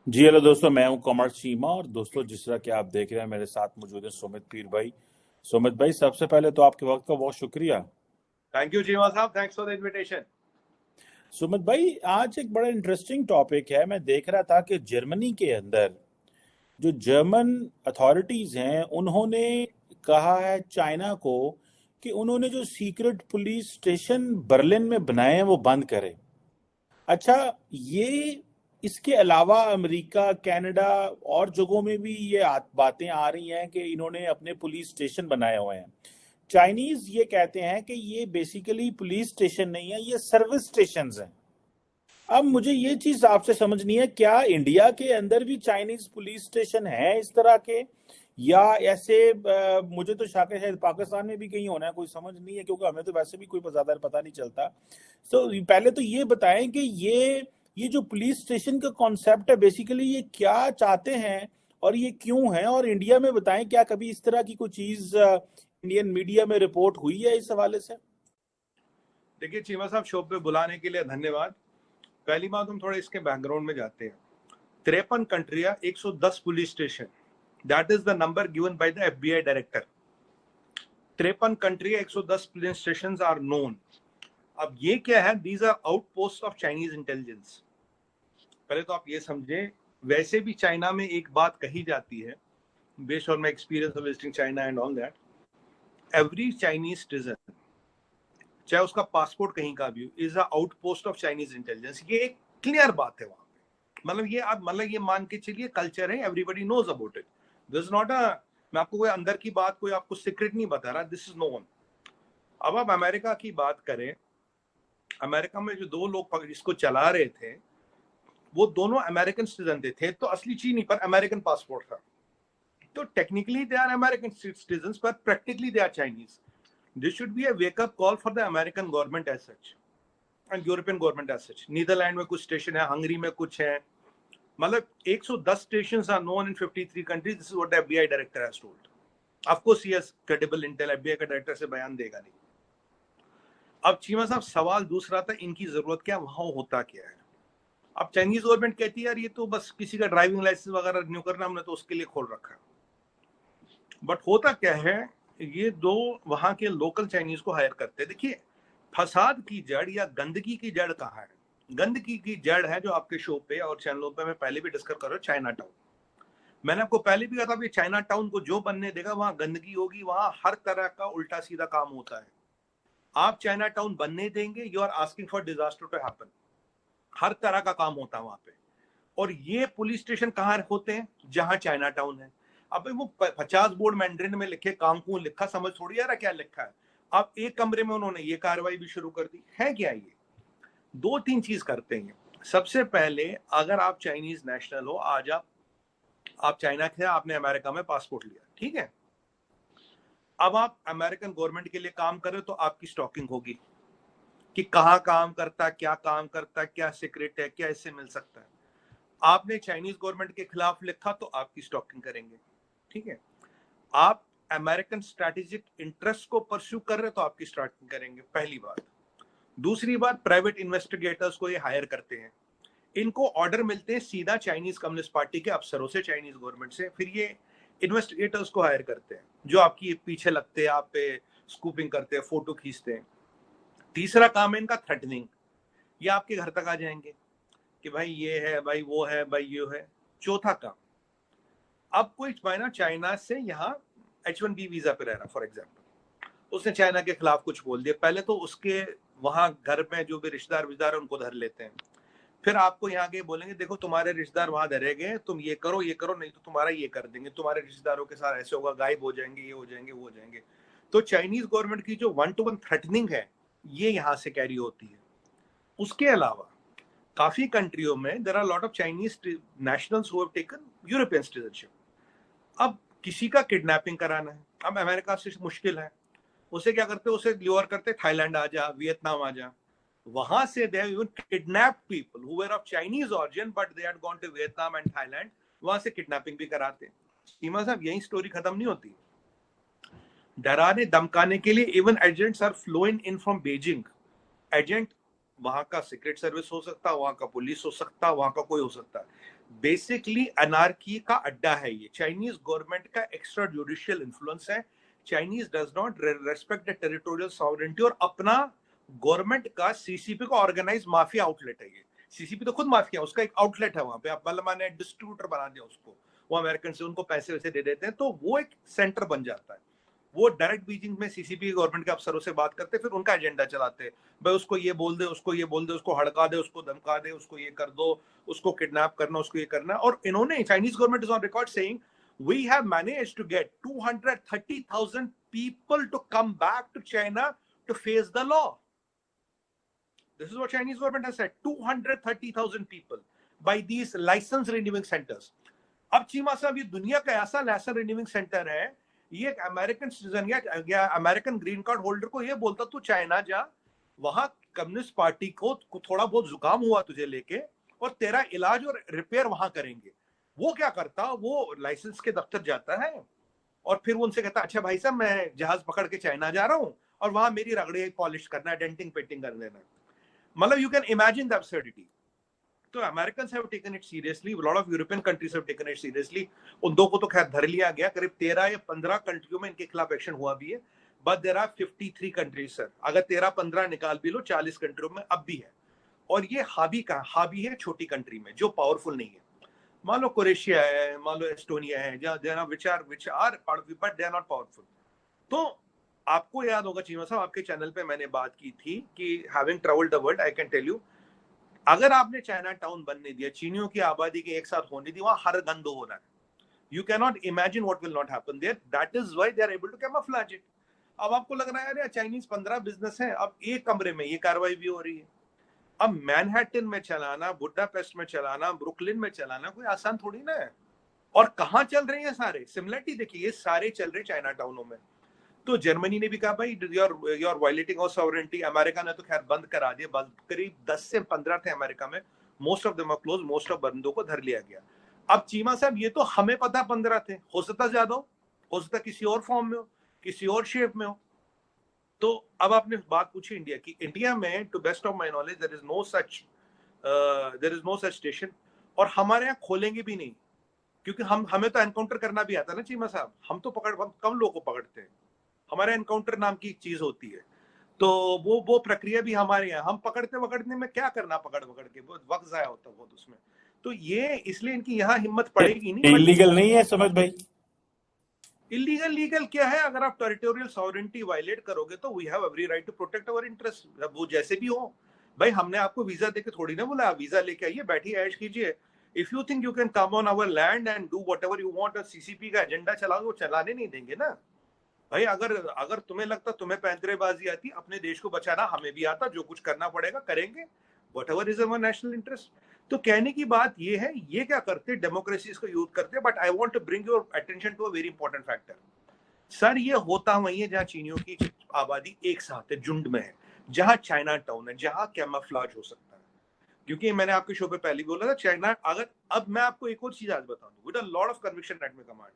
जी hello दोस्तों, मैं हूं कमर चीमा। और दोस्तों, जिस तरह के आप देख रहे हैं, मेरे साथ मौजूद है सुमित पीर भाई। सुमित भाई, सबसे पहले तो आपके वक्त का बहुत शुक्रिया। थैंक यू चीमा साहब, thanks for the invitation. Sumit भाई, आज एक बड़ा इंटरेस्टिंग टॉपिक है। मैं देख रहा था कि जर्मनी के अंदर जो जर्मन अथॉरिटीज हैं, उन्होंने कहा है चाइना को कि उन्होंने जो सीक्रेट पुलिस स्टेशन बर्लिन में बनाए हैं वो बंद करें। अच्छा, ये इसके अलावा अमेरिका, कनाडा और जगहों में भी ये बातें आ रही हैं कि इन्होंने अपने पुलिस स्टेशन बनाए हुए हैं। चाइनीज ये कहते हैं कि ये बेसिकली पुलिस स्टेशन नहीं है, ये सर्विस स्टेशंस हैं। अब मुझे ये चीज आपसे समझनी है, क्या इंडिया के अंदर भी चाइनीज पुलिस स्टेशन है इस तरह के, या ऐसे मुझे तो शक है शायद पाकिस्तान में भी कहीं होना है, कोई समझ नहीं है, क्योंकि हमें तो वैसे भी कोई ज्यादा पता नहीं चलता। तो पहले तो ये बताएं कि ये जो पुलिस स्टेशन का कॉन्सेप्ट है, बेसिकली ये क्या चाहते हैं और ये क्यों है। और इंडिया में बताएं, क्या कभी इस तरह की कोई चीज इंडियन मीडिया में रिपोर्ट हुई है इस हवाले से? देखिए चीमा साहब, शो पे बुलाने के लिए धन्यवाद। पहली बात, हम थोड़ा इसके बैकग्राउंड में जाते हैं। 53 कंट्रियां, 110 police station, that is the number given by the FBI director. 53 कंट्रियां, 110 पुलिस स्टेशन आर नोन। अब ये क्या है? These are outpost of Chinese intelligence. पहले तो आप ये समझे, वैसे भी चाइना में एक बात कही जाती है, based on my experience of visiting China and all that, every Chinese citizen, चाहे उसका पासपोर्ट कहीं का भी, is a outpost of Chinese intelligence. ये एक क्लियर बात है वहां पे। मतलब ये आप ये मान के चलिए, कल्चर है, everybody knows about it. This is not a, मैं आपको कोई अंदर की बात, कोई आपको सीक्रेट नहीं बता रहा, दिस इज नोन। अब आप अमेरिका की बात करें, अमेरिका में जो दो लोग इसको चला रहे थे, वो दोनों अमेरिकन सिटीजन थे तो असली चीनी पर अमेरिकन पासपोर्ट था। तो technically they are American citizen, पर practically they are Chinese. This should be a wake up call for the American government as such and European government as such. Netherlands में कुछ स्टेशन है, हंगरी में कुछ है। मतलब 110 stations are known in 53 countries. This is what FBI director has told. Of course he has credible intel, FBI का director से बयान देगा नहीं। अब चीमा साहब, सवाल दूसरा था, इनकी जरूरत क्या, वहां होता क्या है। अब चाइनीज गवर्नमेंट कहती है यार ये तो बस किसी का ड्राइविंग लाइसेंस वगैरह रिन्यू करना, हमने तो उसके लिए खोल रखा है। बट होता क्या है, ये दो वहां के लोकल चाइनीज को हायर करते हैं। देखिए, फसाद की जड़ या गंदगी की जड़ कहाँ है? गंदगी की जड़ है, जो आपके शो पे और चैनलों पे मैं पहले भी डिस्कस कर रहा हूँ, चाइना टाउन। मैंने आपको पहले भी कहा था, चाइना टाउन को जो बनने देगा वहां गंदगी होगी, वहां हर तरह का उल्टा सीधा काम होता है। आप चाइना टाउन बनने देंगे, you are asking for disaster to happen. हर तरह का काम होता है वहां पे। और ये पुलिस स्टेशन कहाँ होते हैं? जहां चाइना टाउन है। अब वो 50 बोर्ड मैंड्रिन में लिखे, कांकू लिखा, समझ थोड़ी आ रहा क्या लिखा है। अब एक कमरे में उन्होंने ये कार्रवाई भी शुरू कर दी है। क्या ये दो तीन चीज करते हैं? सबसे पहले, अगर आप चाइनीज नेशनल हो, आज आप चाइना के, आपने अमेरिका में पासपोर्ट लिया, ठीक है। अब आप अमेरिकन गवर्नमेंट के लिए काम कर रहे हो, तो आपकी स्टॉकिंग होगी कि कहाँ काम करता है, क्या काम करता है, क्या सीक्रेट है, क्या इससे मिल सकता है। आपने चाइनीज गवर्नमेंट के खिलाफ लिखा तो आपकी स्टॉकिंग करेंगे, ठीक है। आप अमेरिकन स्ट्रेटेजिक इंटरेस्ट को परस्यू कर रहे हो तो आपकी स्टॉकिंग करेंगे, पहली बात। दूसरी बात, प्राइवेट इन्वेस्टिगेटर्स को ये हायर करते हैं। इनको ऑर्डर मिलते हैं सीधा चाइनीज कम्युनिस्ट पार्टी के अफसरों से, चाइनीज गवर्नमेंट से। फिर ये इन्वेस्टिगेटर्स को हायर करते हैं, जो आपकी पीछे लगते हैं, आप पे स्कूपिंग करते हैं, फोटो खींचते हैं। तीसरा काम है इनका थ्रेटनिंग। ये आपके घर तक आ जाएंगे कि भाई ये है, भाई वो है, भाई ये है। चौथा काम, अब कोई चाइना से यहाँ H1B वीजा पे रह रहा, फॉर एग्जाम्पल, उसने चाइना के खिलाफ कुछ बोल दिया, पहले तो उसके वहां घर में जो भी रिश्तेदार विश्तेदार है उनको धर लेते हैं। फिर आपको यहाँ के बोलेंगे देखो तुम्हारे रिश्तेदार वहां धरे गए, तुम ये करो ये करो, नहीं तो तुम्हारा ये कर देंगे, तुम्हारे रिश्तेदारों के साथ ऐसे होगा, गायब हो जाएंगे, ये हो जाएंगे, वो हो जाएंगे। तो चाइनीज गवर्नमेंट की जो 1-to-1 थ्रेटनिंग है, ये यहाँ से कैरी होती है। उसके अलावा काफी कंट्रियों में there are lot of Chinese nationals who have taken European citizenship. अब किसी का किडनैपिंग कराना है, अब अमेरिका से मुश्किल है, उसे क्या करते, उसे ल्योर करते, थाईलैंड आ जा, वियतनाम आ जा। वहां से they have even kidnapped people who were of Chinese origin but they had gone to Vietnam and Thailand. वहां से किडनैपिंग भी कराते हैं। सीमा साहब, यही स्टोरी खत्म नहीं होती। डराने धमकाने के लिए even agents are flowing in from Beijing. Agent वहां का सीक्रेट सर्विस हो सकता है, वहां का पुलिस हो सकता है, वहां का कोई हो सकता है। बेसिकली अनार्की का अड्डा है ये। चाइनीज गवर्नमेंट का एक्स्ट्रा जुडिशियल इन्फ्लुएंस है। Chinese does not respect the territorial sovereignty, और अपना गवर्नमेंट का सीसीपी का ऑर्गेनाइज माफिया आउटलेट है ये। सीसीपी तो खुद माफिया, उसका एक आउटलेट है वहां पे, आप मतलब मैंने डिस्ट्रीब्यूटर बना दिया उसको, वो अमेरिकन से उनको पैसे वैसे दे देते हैं, तो वो एक सेंटर बन जाता है। वो डायरेक्ट बीजिंग में सीसीपी गवर्नमेंट के अफसरों से बात करते, फिर उनका एजेंडा चलाते हैं। भाई उसको ये बोल दे, उसको ये बोल दे, उसको हड़का दे, उसको धमका दे, उसको ये कर दो, उसको किडनैप करना, उसको ये करना। और इन्होंने, Chinese government is on record saying we have managed to get 230,000 people to come back to China to face the law. This is what Chinese government has said, 230,000 people by these license renewing centers. अब चीमा साहब, ये दुनिया का ऐसा licence renewing centre है, ये एक American citizen या अमेरिकन ग्रीन कार्ड होल्डर को ये बोलता तू चाइना जा, वहां कम्युनिस्ट पार्टी को थोड़ा बहुत जुकाम हुआ तुझे लेके, और तेरा इलाज और रिपेयर वहां करेंगे। वो क्या करता, वो लाइसेंस के दफ्तर जाता है और फिर उनसे कहता, अच्छा भाई साहब मैं जहाज पकड़ के चाइना जा रहा हूँ और वहां मेरी रगड़े पॉलिश करना है, डेंटिंग पेंटिंग कर देना। मतलब you can imagine the absurdity. तो Americans have taken it seriously, lot of European countries have taken it seriously. उन दो को तो खैर धर लिया गया, करीब 13 या 15 कंट्रियों में इनके खिलाफ एक्शन हुआ भी है, but there are 53 countries sir. अगर 13-15 निकाल भी लो, 40 कंट्रियों में अब भी है। और ये हावी है छोटी कंट्री में जो पावरफुल नहीं है। मान लो क्रोएशिया है, मान लो एस्टोनिया है, जहां which are part of, but they are not powerful. तो आपको याद होगा चीमा साहब, आपके चैनल पे मैंने बात की थी कि having travelled the world, I can tell you, अगर आपने चाइना टाउन बनने दिया, चीनियों की आबादी के एक साथ होने दी, वहां हर गंद हो रहा है। You can not imagine what will not happen there, that is why they are able to camouflage it. अब आपको लग रहा है यार चाइनीज 15 बिजनेस है, अब एक कमरे में ये कार्रवाई भी हो रही है। अब मैनहट्टन में चलाना, बुडापेस्ट में चलाना, ब्रुकलिन में चलाना कोई आसान थोड़ी ना है। और कहां चल रहे हैं सारे, सिमिलरिटी देखिए, ये सारे चल रहे चाइना टाउनों में। तो जर्मनी ने भी कहा भाई you're violating of sovereignty. America ने तो खैर बंद करा दिया, करीब 10 से 15 थे अमेरिका में, most of them are close, most of बंदों को धर लिया गया। अब चीमा साहब, ये तो हमें पता 15 थे, हो सकता ज्यादा हो सकता किसी और फॉर्म में हो, किसी और शेप में हो। तो अब आपने बात पूछी इंडिया की, इंडिया में to best of my knowledge there is no such station, और हमारे यहाँ खोलेंगे भी नहीं, क्योंकि हमें तो एनकाउंटर करना भी आता है ना चीमा साहब। हम कम लोगों को पकड़ते हैं, हमारे एनकाउंटर नाम की चीज होती है, तो वो प्रक्रिया भी हमारे यहाँ, हम पकड़ने में क्या करना, पकड़ के बहुत वक्त जाया होता है बहुत उसमें। तो ये इसलिए इनकी यहाँ हिम्मत पड़ेगी नहीं। इलीगल नहीं है सुमित भाई? इलीगल लीगल क्या है, अगर आप टेरिटोरियल सॉवरेंटी वायलेट करोगे तो we have every right to protect our interest, वो जैसे भी हो। भाई हमने आपको वीजा देके थोड़ी ना बोला वीजा लेके आइए, बैठिए ऐश कीजिए। If you think you can come on our land and do whatever you want, और सीसीपी का एजेंडा चलाओगे, वो चलाने नहीं देंगे ना भाई। अगर तुम्हें लगता तुम्हें पैंतरेबाजी आती, अपने देश को बचाना हमें भी आता, जो कुछ करना पड़ेगा करेंगे, whatever is our national interest. तो कहने की बात ये है, ये क्या करते, डेमोक्रेसी को यूज करते। But I want to bring your attention to a very important factor sir. ये होता वही है जहां चीनियों की आबादी एक साथ है, झुंड में है, जहां चाइना टाउन है, जहां कैमोफ्लेज हो सकता है। क्योंकि मैंने आपके शो पे पहले बोला था, चाइना अगर, अब मैं आपको एक और चीज आज बता दूं with a lot of conviction at my command,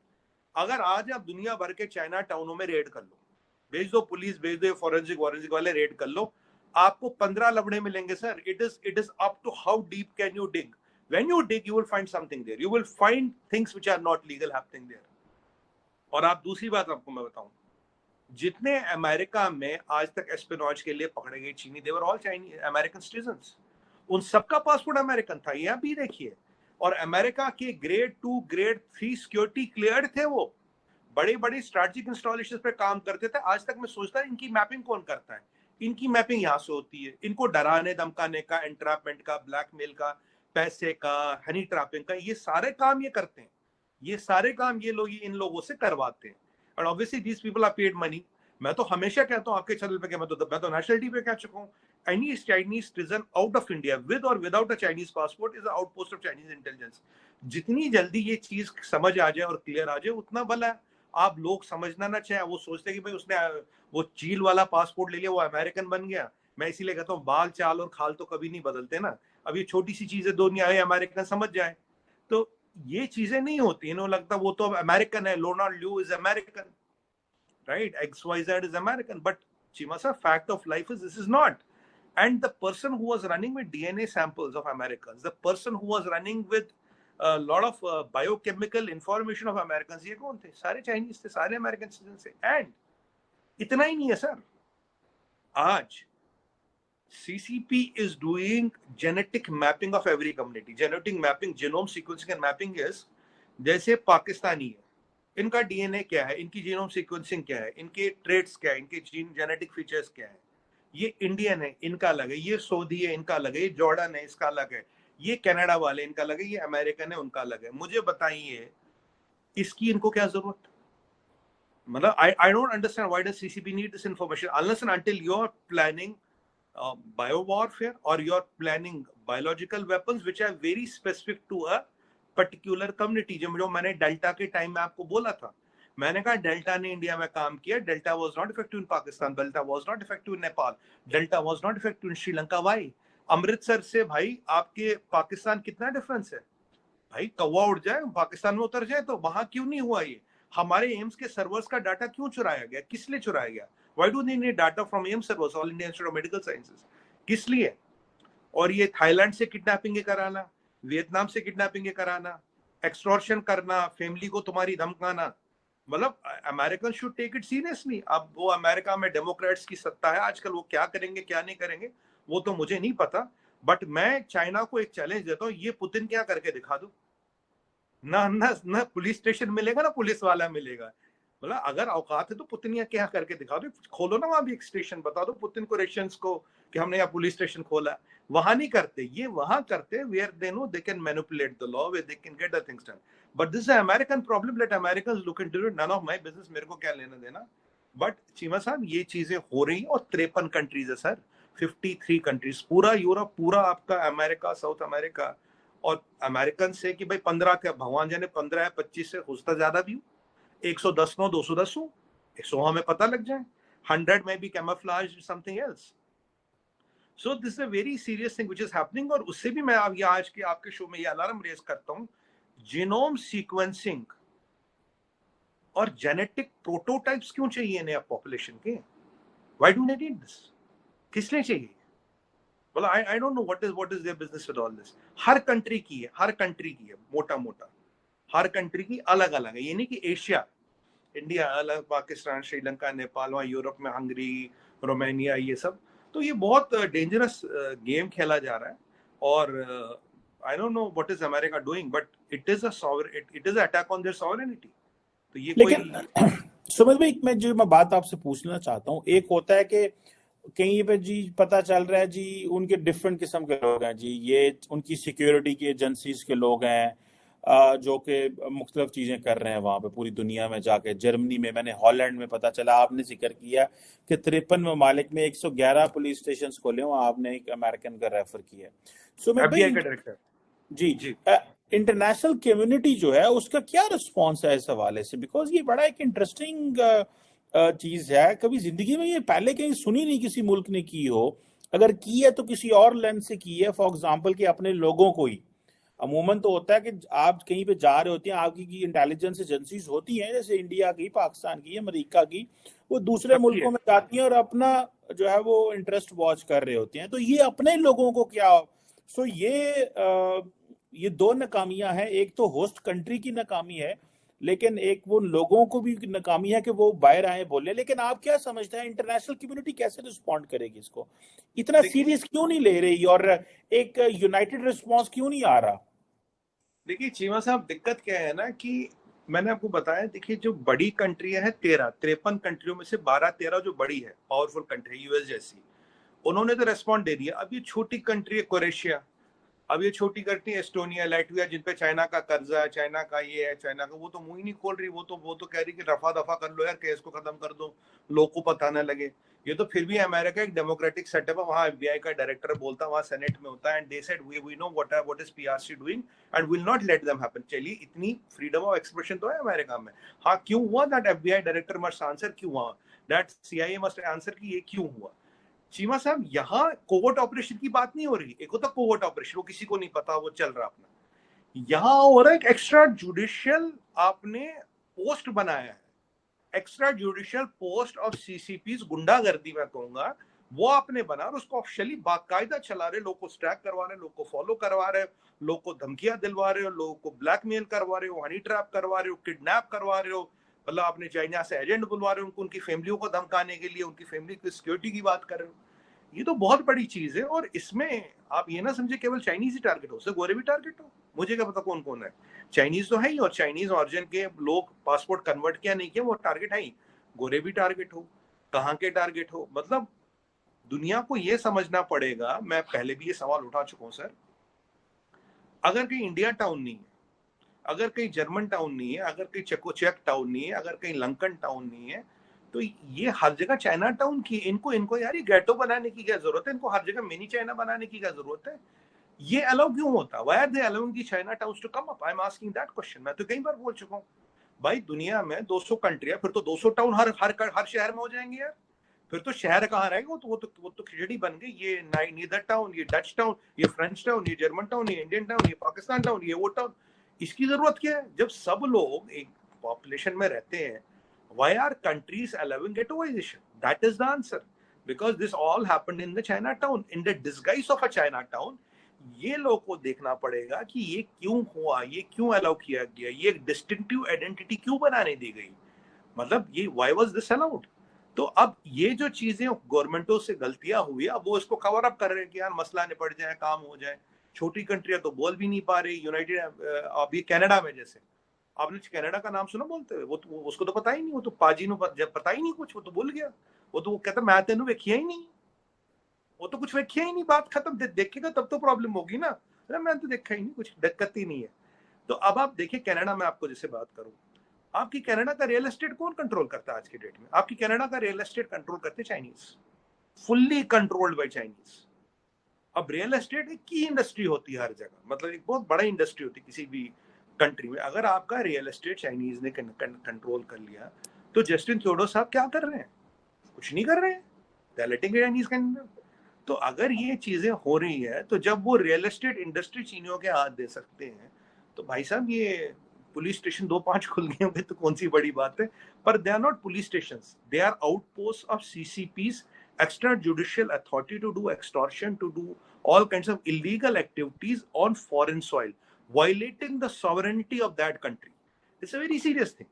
अगर आज आप दुनिया भर के चाइना टाउनों में रेड कर लो, भेज दो पुलिस, भेज दो फॉरेंसिक वाले, रेड कर लो, आपको 15 लबड़े मिलेंगे sir. It is up to how deep can you dig. When you dig you will find something there, you will find things which are not legal happening there. और आप दूसरी बात आपको मैं बताऊं, जितने अमेरिका में आज तक एस्पिनॉज के लिए पकड़े गए चीनी, देवर ऑल चाइनीज अमेरिकन सिटीजन्स, उन सबका पासपोर्ट अमेरिकन था, यहां भी देखिए। और अमेरिका के ग्रेड 2 ग्रेड 3 सिक्योरिटी क्लियर्ड थे, वो बड़े बड़े स्ट्रेटेजिक इंस्टॉलेशन पे काम करते थे। आज तक मैं सोचता है इनकी मैपिंग कौन करता है। इनकी मैपिंग यहाँ से होती है, इनको डराने धमकाने का, एंट्रैपमेंट का, ब्लैकमेल का, पैसे का, हनी ट्रैपिंग का, ये सारे काम ये करते हैं। ये सारे काम ये लोग इन लोगों से करवाते हैं। और obviously these people are paid money. मैं तो हमेशा कहता हूँ आपके चैनल पे, मैं तो नेशनलिटी पे कह चुका हूँ, any Chinese citizen out of India with or without a Chinese passport is outpost of Chinese intelligence. जितनी जल्दी ये चीज समझ आ जाए और क्लियर आ जाए उतना भला है। आप लोग समझना ना चाहे, वो सोचते कि भाई उसने वो चील वाला पासपोर्ट ले लिया, वो अमेरिकन बन गया। मैं इसीलिए कहता हूँ बाल चाल और खाल तो कभी नहीं बदलते ना। अब ये छोटी सी चीजें दुनिया है अमेरिकन समझ जाए, तो ये चीजें नहीं होती। इन्हें लगता वो तो अमेरिकन है, Ronald Liu is American, right, XYZ is American, but Chimasa, fact of life is this is not. And the person who was running with DNA samples of Americans, the person who was running with a lot of biochemical information of Americans, ये कौन थे? सारे Chinese थे, सारे American citizen थे. And इतना ही नहीं है सर, आज CCP is doing genetic mapping of every community. Genetic mapping, genome sequencing and mapping is, जैसे पाकिस्तानी है, इनका DNA क्या है, इनकी जीनोम सीक्वेंसिंग क्या है, इनके ट्रेड्स क्या है, इनके जेनेटिक फीचर्स क्या है. ये इंडियन है, इनका अलग है. ये सऊदी है, इनका अलग है. ये जॉर्डन है, इसका अलग है. ये कनाडा वाले, इनका अलग है. ये अमेरिकन है, उनका अलग है. मुझे बताइए इसकी इनको क्या जरूरत? मतलब I don't understand why does CCP need this information unless and until you're planning bio warfare or you're planning biological weapons which are very specific to a particular community. जो मैंने डेल्टा के टाइम में आपको बोला था, मैंने कहा delta ने इंडिया में काम किया. Delta was not effective in Pakistan, delta was not effective in Nepal, delta was not effective in Sri Lanka. Y? Amritsar से भाई आपके पाकिस्तान कितना डिफरेंस है? भाई कौवा उड़ जाए, पाकिस्तान में उतर जाए, तो वहां क्यों नहीं हुआ ये? हमारे एम्स के सर्वर्स का डाटा क्यों चुराया गया? किस लिए चुराया गया? Why do they need data from AIIMS servers, All India Institute of Medical Sciences? किस लिए? और ये थाईलैंड से किडनैपिंग कराना, वियतनाम से किडनैपिंग कराना, एक्सटॉर्शन करना, फैमिली को तुम्हारी धमकाना, मतलब American should take it seriously. अब वो अमेरिका में डेमोक्रेट्स की सत्ता है आजकल, वो क्या करेंगे क्या नहीं करेंगे वो तो मुझे नहीं पता. बट मैं चाइना को एक चैलेंज देता हूँ, ये पुतिन क्या करके दिखा दो. ना पुलिस स्टेशन मिलेगा, ना पुलिस वाला मिलेगा. मतलब अगर औकात है तो पुतिन क्या करके दिखा दो. खोलो ना वहां भी एक स्टेशन, बता दो पुतिन को, रशियंस को, कि हमने यहाँ पुलिस स्टेशन खोला. वहां नहीं करते, ये वहां करते where they know they can manipulate the law, where they can get the things done. But this is American problem. Let Americans look into it, none of my business, मेरे को क्या लेना देना. बट चीमा साहब ये चीजें हो रही हैं. और 53 कंट्रीज है सर, 53 कंट्रीज, पूरा यूरोप, पूरा आपका अमेरिका, साउथ अमेरिका. और अमेरिकन से कि भाई 15 क्या भगवान जाने 15 या 25 से हो सकता ज्यादा भी हो, 110 नो 210 हो, 100 हमें पता लग जाए, 100 में भी camouflage something else. So this is a very serious thing which is happening. और उससे भी मैं अब आज के आपके शो में ये अलार्म रेज करता हूं, जीनोम सीक्वेंसिंग और जेनेटिक प्रोटोटाइप्स क्यों चाहिए इन्हें पॉपुलेशन के? Why do they need this? किस लिए चाहिए? Well, I don't know what is their business with all this. Her country की है, हर कंट्री की है, मोटा मोटा हर कंट्री की अलग अलग है. ये नहीं कि एशिया, इंडिया अलग, पाकिस्तान, श्रीलंका, नेपाल, वहाँ यूरोप में हंगरी, रोमानिया, ये सब. तो ये बहुत डेंजरस गेम खेला जा रहा है. और आई don't no what is America doing, but it is a attack on their sovereignty. तो ये लेकिन सुमित भाई, मैं बात आपसे पूछना चाहता हूँ. एक होता है कि कहीं पे जी पता चल रहा है जी उनके डिफरेंट किस्म के लोग हैं जी, ये उनकी सिक्योरिटी की एजेंसीज के लोग हैं जो कि मुख्तलिफ चीज़ें कर रहे हैं वहाँ पे पूरी दुनिया में जाके. जर्मनी में, मैंने हॉलैंड में पता चला, आपने जिक्र किया कि 53 ममालिक में 111 पुलिस स्टेशन खोले, वहाँ आपने एक अमेरिकन का रेफर किया. सो मैं FBI का डायरेक्टर जी इंटरनेशनल कम्युनिटी जो है उसका क्या रिस्पॉन्स है इस हवाले से? बिकॉज ये बड़ा एक इंटरेस्टिंग चीज है, कभी जिंदगी में ये पहले कहीं सुनी नहीं किसी मुल्क ने की हो. अगर की है तो किसी और लेंस से की है. फॉर एग्जांपल कि अपने लोगों को ही, अमूमन तो होता है कि आप कहीं पे जा रहे होते हैं, आपकी की इंटेलिजेंस एजेंसीज होती हैं जैसे इंडिया की, पाकिस्तान की, अमेरिका की, वो दूसरे मुल्कों में जाती हैं और अपना जो है वो इंटरेस्ट वॉच कर रहे होते हैं. तो ये अपने लोगों को क्या, सो ये दो नाकामियां हैं. एक तो होस्ट कंट्री की नाकामी है, लेकिन एक वो लोगों को भी नाकामी है कि वो बाहर आए बोले. लेकिन आप क्या समझते हैं इंटरनेशनल कम्युनिटी कैसे रिस्पॉन्ड करेगी इसको? इतना सीरियस क्यों नहीं ले रही और एक यूनाइटेड रिस्पॉन्स क्यों नहीं आ रहा? देखिए चीमा साहब, दिक्कत क्या है ना कि मैंने आपको बताया, देखिए जो बड़ी कंट्रियां हैं 53 कंट्रियों में से 12-13 जो बड़ी है, पावरफुल कंट्री, यूएस जैसी, उन्होंने तो रेस्पॉन्ड दे दिया. अब ये छोटी कंट्री है क्रोएशिया, अब ये छोटी कंट्री एस्टोनिया, लाइटविया, जिन पे चाइना का कर्जा है, चाइना का ये है, चाइना का वो तो मुंह ही नहीं खोल रही. वो तो कह रही कि रफा दफा कर लो यार, केस को खत्म कर दो, लोग को पता न लगे. ये तो फिर भी अमेरिका एक डेमोक्रेटिक सेटअप है, वहां FBI का डायरेक्टर बोलता है, वहां सेनेट में होता है, and they said we know what is PRC doing and will not let them happen. चलिए, इतनी फ्रीडम ऑफ एक्सप्रेशन तो है अमेरिका में. हाँ, क्यों हुआ? That FBI director must answer. क्यों हुआ? दैट CIA मस्ट आंसर कि ये क्यों हुआ. चीमा साहब, यहाँ कोवर्ट ऑपरेशन की बात नहीं हो रही. एक होता कोवर्ट ऑपरेशन, वो किसी को नहीं पता, वो चल रहा अपना. यहाँ हो रहा है एक एक्स्ट्रा जुडिशियल आपने पोस्ट बनाया है, extra judicial post of CCPs, गुंडागर्दी मैं कहूंगा, वो आपने बना और उसको ऑफिशियली बाकायदा चला रहे, लोग को स्ट्रैक करवा रहे, लोग को फॉलो करवा रहे, लोग को धमकियां दिलवा रहे हो, लोगों को ब्लैकमेल करवा रहे हो, हनी ट्रैप करवा रहे हो, किडनैप करवा रहे हो, मतलब आपने चाइना से एजेंट बुलवा रहे हो उनको, उनकी फैमिलियों को धमकाने के लिए, उनकी फैमिली की सिक्योरिटी की बात कर रहे हो। ये तो बहुत बड़ी चीज है। और इसमें आप ये ना समझे केवल चाइनीज ही टारगेट हो, उससे गोरे भी टारगेट हो, मुझे क्या पता कौन कौन है। चाइनीज तो है ही, और चाइनीज ऑरिजिन के लोग पासपोर्ट कन्वर्ट किया नहीं किया वो टारगेट है ही, गोरे भी टारगेट हो, कहाँ के टारगेट हो। मतलब दुनिया को ये समझना पड़ेगा, मैं पहले भी ये सवाल उठा चुका हूं सर, अगर कहीं इंडिया टाउन नहीं है, अगर कहीं जर्मन टाउन नहीं है, अगर कहीं चेक टाउन नहीं है, अगर कहीं लंकन टाउन नहीं है, तो ये हर जगह चाइना टाउन की, इनको इनको यार ये गेटो बनाने की क्या जरूरत है, इनको हर जगह मिनी चाइना बनाने की क्या जरूरत है, ये अलाउ क्यों होता, why are they allowing the China towns to come up, I am asking that question. मैं तो कई बार बोल चुका हूँ, भाई दुनिया में 200 कंट्री है, फिर तो 200 टाउन हर शहर में हो जाएंगे यार, फिर तो शहर कहाँ रहेगा, वो तो खिचड़ी बन गई, ये नीदर टाउन, ये डच टाउन, ये फ्रेंच टाउन, ये जर्मन टाउन, ये इंडियन टाउन, ये पाकिस्तान टाउन, ये वो टाउन। इसकी जरूरत क्या है जब सब लोग एक पॉपुलेशन में रहते हैं। why are countries allowing ghettoization? That is the answer, because this all happened in the Chinatown, in the disguise of a Chinatown। ये लोग को देखना पड़ेगा कि ये क्यों हुआ, ये क्यों अलाउ किया गया, ये एक डिस्टिंक्टिव आइडेंटिटी क्यों बनाने दी गई, मतलब ये व्हाई वाज दिस अलाउड। तो अब ये जो चीजें गवर्नमेंटों से गलतियां हुई, अब वो इसको कवर अप कर रहे हैं कि यार मसला निपट जाए, काम हो जाए। छोटी कंट्रियां तो बोल भी नहीं पा रही, यूनाइटेड, अभी कनाडा में जैसे, आपने कनाडा का नाम सुना बोलते हुए, वो तो उसको तो पता ही नहीं, वो तो पाजी नु पता ही नहीं कुछ, वो तो भूल गया, वो तो वो कहता मैं तेन वेखिया ही नहीं, वो तो कुछ वेखिया ही नहीं, बात खत्म, देखेगा तब तो प्रॉब्लम होगी ना, अरे मैं तो देखा ही नहीं, कुछ दिक्कत ही नहीं है। तो अब आप देखिए कनाडा में, आपको जैसे बात करूं, आपकी कनाडा का रियल एस्टेट कौन कंट्रोल करता है आज की डेट में, आपकी कनाडा का रियल एस्टेट कंट्रोल करते Chinese, fully controlled by Chinese. अब रियल एस्टेट एक की इंडस्ट्री होती है हर जगह, मतलब एक बहुत बड़ा इंडस्ट्री होती है किसी भी कंट्री में। अगर आपका रियल एस्टेट चाइनीज ने कंट्रोल कर लिया, तो जस्टिन ट्रूडो साहब क्या कर रहे हैं, कुछ नहीं कर रहे हैं, they are letting Chinese can. तो अगर ये चीजें हो रही है, तो जब वो रियल एस्टेट इंडस्ट्री चीनियों के हाथ दे सकते हैं, तो भाई साहब ये पुलिस स्टेशन 2-5 खुल गए होंगे तो कौन सी बड़ी बात है। पर they are not police station, they are outpost of CCPs, extrajudicial authority to do extortion, to do all kinds of illegal activities on foreign soil, violating the sovereignty of that country. It's a very serious thing.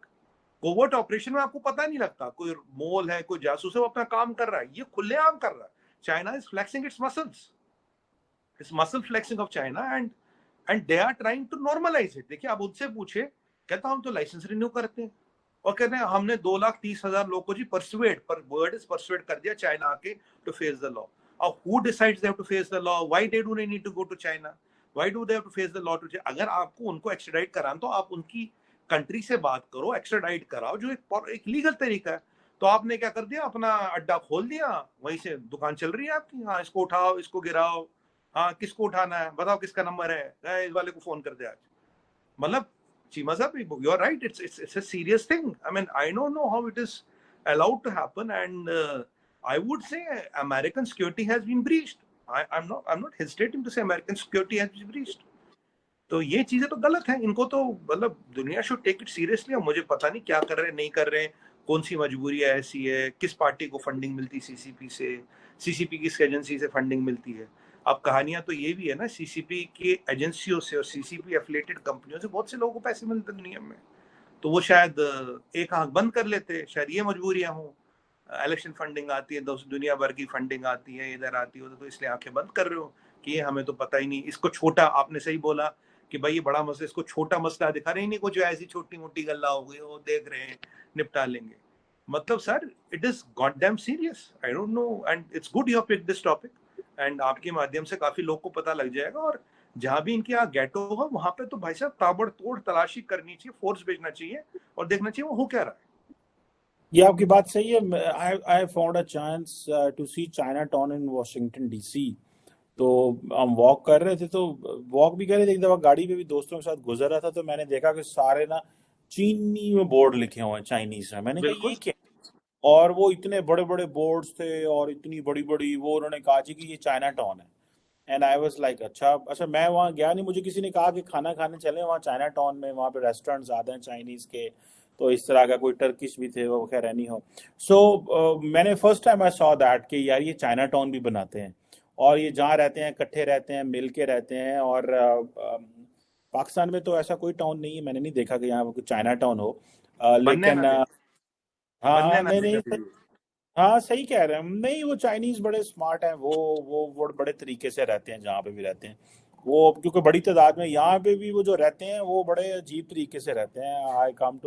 Covert operation में आपको पता नहीं लगता, कोई मोल है, कोई जासूस है, वो अपना काम कर रहा है, ये खुलेआम कर रहा है। China is flexing its muscles, its muscle flexing of China, and they are trying to normalise it. देखिए आप उनसे पूछे, कहता हम तो लाइसेंस रिन्यू करते हैं, और कहते हैं हमने 2,30,000 लोगों को जी परसुएड, पर वर्ड इज परसुएड कर दिया चाइना आके टू फेस द लॉ। और who decides they have to face the law, why they do need to go to China, why do they have to face the law to China. अगर आपको उनको extradite कराना, तो आप उनकी country से बात करो, एक्स्ट्राडाइट कराओ, जो एक लीगल तरीका है। तो आपने क्या कर दिया, अपना अड्डा खोल दिया, वहीं से दुकान चल रही है आपकी, हाँ इसको उठाओ, इसको गिराओ, हाँ किसको उठाना है बताओ, किसका नंबर है, इस वाले को फोन कर दे आज। मतलब Chima sir, you're right. It's a serious thing. I mean, I don't know how it is allowed to happen, and I would say American security has been breached. I'm not hesitating to say American security has been breached. तो ये चीजें तो गलत है, इनको तो मतलब दुनिया शुड टेक इट सीरियसली। और मुझे पता नहीं क्या कर रहे हैं, नहीं कर रहे हैं, कौन सी मजबूरी है ऐसी है, किस पार्टी को फंडिंग मिलती सीसीपी से, सीसीपी किस एजेंसी से फंडिंग मिलती है। अब कहानियां तो ये भी है ना, सीसीपी की एजेंसियों से और सीसीपी एफिलिएटेड कंपनियों से बहुत से लोगों को पैसे मिलते हैं दुनिया में, तो वो शायद एक आंख बंद कर लेते, शायद ये मजबूरियां हों। इलेक्शन फंडिंग आती है, दुनिया भर की फंडिंग आती है, इधर आती है, तो इसलिए आंखें बंद कर रहे हो कि ये हमें तो पता ही नहीं। इसको छोटा, आपने सही बोला कि भाई ये बड़ा मसला, इसको छोटा मसला दिखा रहे, नहीं कुछ ऐसी छोटी मोटी गल्ला हो गई, वो देख रहे हैं, निपटा लेंगे। मतलब sir it is god damn serious, I don't no, and it's good you have picked this topic, and आपके माध्यम से काफी लोग को पता लग जाएगा। और जहां भी इनके यहाँ गेटो हो, वहां पे तो भाई साहब ताबड़तोड़ तलाशी करनी चाहिए, फोर्स भेजना चाहिए और देखना चाहिए वो हो क्या रहा है। ये आपकी बात सही है। I found a chance to see China town in Washington DC. तो हम वॉक कर रहे थे, तो वॉक भी कर रहे थे, एक दफा गाड़ी पे भी दोस्तों के साथ गुजर रहा था, तो मैंने देखा कि सारे ना चीनी में बोर्ड लिखे हुए हैं, चाइनीज में। मैंने कहा ये बिल्कुल। क्या, और वो इतने बड़े बड़े बोर्ड्स थे और इतनी बड़ी बड़ी, वो उन्होंने कहा जी कि ये चाइना टाउन है। एंड आई वाज लाइक अच्छा अच्छा, मैं वहाँ गया नहीं, मुझे किसी ने कहा कि खाना खाने चले वहाँ चाइना टाउन में, वहाँ पे रेस्टोरेंट ज्यादा हैं चाइनीज के, तो इस तरह का कोई टर्किश भी थे, वो खैर नहीं हो। सो मैंने first time I saw that कि यार ये चाइना टाउन भी बनाते हैं, और ये जहाँ रहते हैं इकट्ठे रहते हैं, मिल के रहते हैं। और पाकिस्तान में तो ऐसा कोई टाउन नहीं है, मैंने नहीं देखा कि यहाँ पे कोई चाइना टाउन हो। बनने लेकिन ना दे, बनने हाँ, ना नहीं दे नहीं, कभी भी। हाँ सही कह रहे हैं। नहीं, वो चाइनीज बड़े स्मार्ट हैं, वो बड़े तरीके से रहते हैं जहाँ पे भी रहते हैं। वो क्योंकि बड़ी तादाद में यहाँ पे भी वो जो रहते हैं वो बड़े अजीब तरीके से रहते हैं। आई केम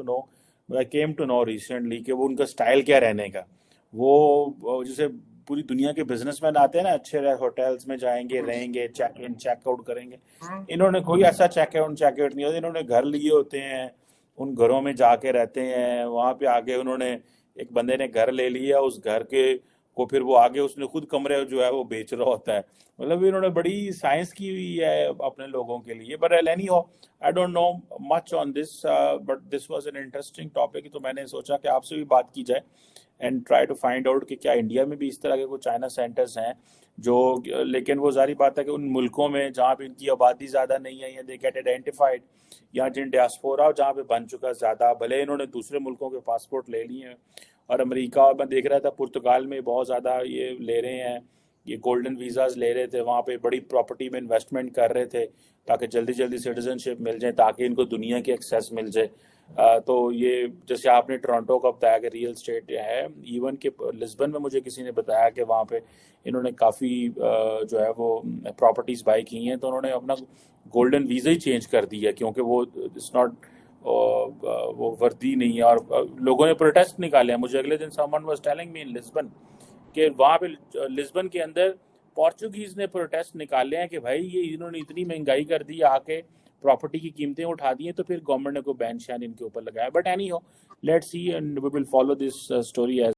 टू नो रिसेंटली कि वो उनका स्टाइल क्या रहने का। वो जैसे पूरी दुनिया के बिजनेसमैन आते हैं ना, अच्छे होटल्स में जाएंगे, हम्म, रहेंगे, चेक इन चेक आउट करेंगे। हम्म, इन्होंने कोई ऐसा चेक आउट नहीं होता। इन्होंने घर लिए होते हैं, उन घरों में जाके रहते हैं। वहां पे आगे उन्होंने, एक बंदे ने घर ले लिया, उस घर के को फिर वो आगे उसने खुद कमरे जो है वो बेच रहा होता है। मतलब इन्होंने बड़ी साइंस की हुई है अपने लोगों के लिए। But anyhow, I don't know much on this, but this was an interesting topic, तो मैंने सोचा कि आपसे भी बात की जाए and try to find out कि क्या इंडिया में भी इस तरह के कुछ चाइना सेंटर्स हैं जो। लेकिन वो जारी बात है कि उन मुल्कों में जहाँ पे इनकी आबादी ज़्यादा नहीं है, या दे गेट आइडेंटिफाइड, या जिन डियास्पोरा जहाँ पे बन चुका है ज़्यादा, भले इन्होंने दूसरे मुल्कों के पासपोर्ट ले लिए हैं। और अमेरिका में देख रहा था, पुर्तगाल में बहुत ज़्यादा ये ले रहे हैं, ये गोल्डन वीज़ाज ले रहे थे, वहाँ पे बड़ी प्रॉपर्टी में इन्वेस्टमेंट कर रहे थे ताकि जल्दी जल्दी सिटीजनशिप मिल जाए, ताकि इनको दुनिया की एक्सेस मिल जाए। तो ये जैसे आपने टोरंटो का बताया कि रियल स्टेट है, इवन के लिस्बन में मुझे किसी ने बताया कि वहाँ पे इन्होंने काफ़ी जो है वो प्रॉपर्टीज़ बाई की हैं, तो उन्होंने अपना गोल्डन वीज़ा ही चेंज कर दिया क्योंकि वो इट्स नॉट, वो वर्दी नहीं है। और लोगों ने प्रोटेस्ट निकाले हैं। मुझे अगले दिन someone was telling me in Lisbon कि वहाँ पे लिस्बन के अंदर पोर्चुगीज ने प्रोटेस्ट निकाले हैं कि भाई ये इन्होंने इतनी महंगाई कर दी आके, प्रॉपर्टी की कीमतें उठा दी हैं, तो फिर गवर्नमेंट ने कोई बैन शैन इनके ऊपर लगाया। But anyhow, let's see and we will follow this story as